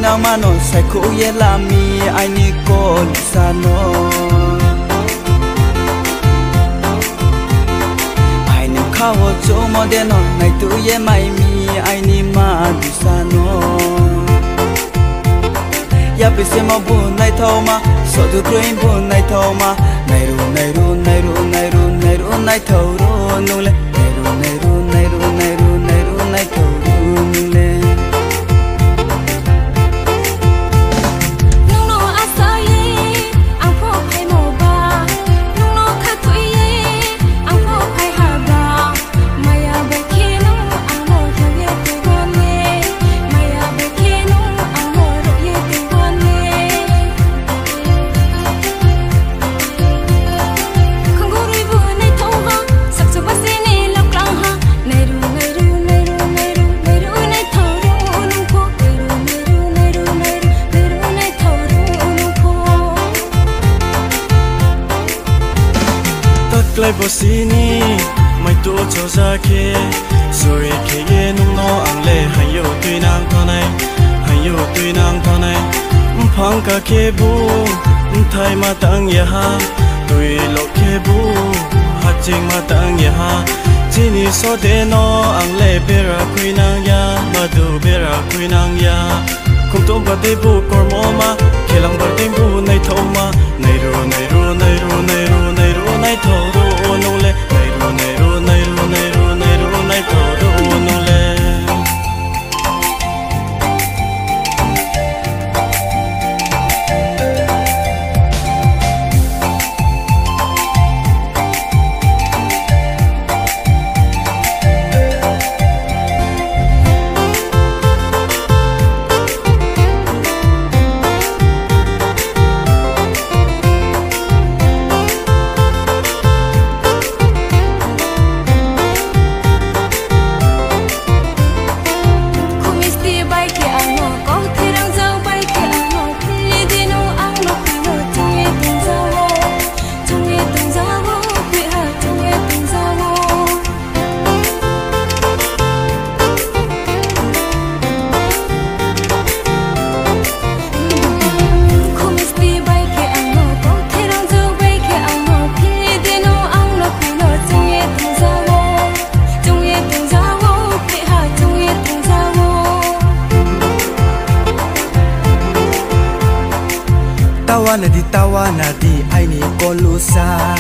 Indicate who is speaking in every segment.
Speaker 1: na mano sai khu ye la mi ai ni ko sa no ai ni khawo cho mo de no nai tu ye mai mi ai ni ma du sa no ya pe se ma bu nai thau ma so du green bu nai thau ma nai ru nai ru nai ru nai ru nai ru nai thau ru nu le nai ru nai ru nai ru nai ru nai ru nai thau ru nu le
Speaker 2: lại bỏ xí ni mày tu cho ra kia rồi kia ye nung nó ăn lệ hay yêu tuy nàng thọ này hay yêu tuy nàng thọ này phang cả kia bu thay mà tăng ya ha tuy lộ kia bu hạt chính mà tăng ya ha chỉ ni so de nó ăn lệ bera quy nàng ya mà du bera quy nàng ya không tôm bát de bu cor mo ma kia lang bát de bu này thâu ma này ru này ru này ru này ru này ru này thâu nung le nai ru nai ru nai ru nai ru nai ru nai thau ru nung le
Speaker 1: tawa na di ai ni ko lu sa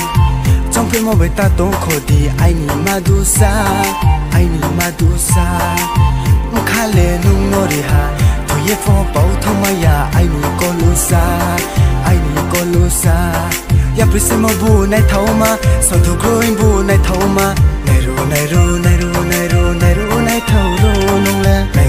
Speaker 1: trong phim mo với ta tông khổ di ai ni ma du sa kha le nung no ri ha tu ye fo pau thong ma ya ai ni ko lu sa ya pri se mo bu nai thau ma so tu growing bu nai thau ma nai ru nai ru nai ru nai ru nai ru nai thau ru nung le nai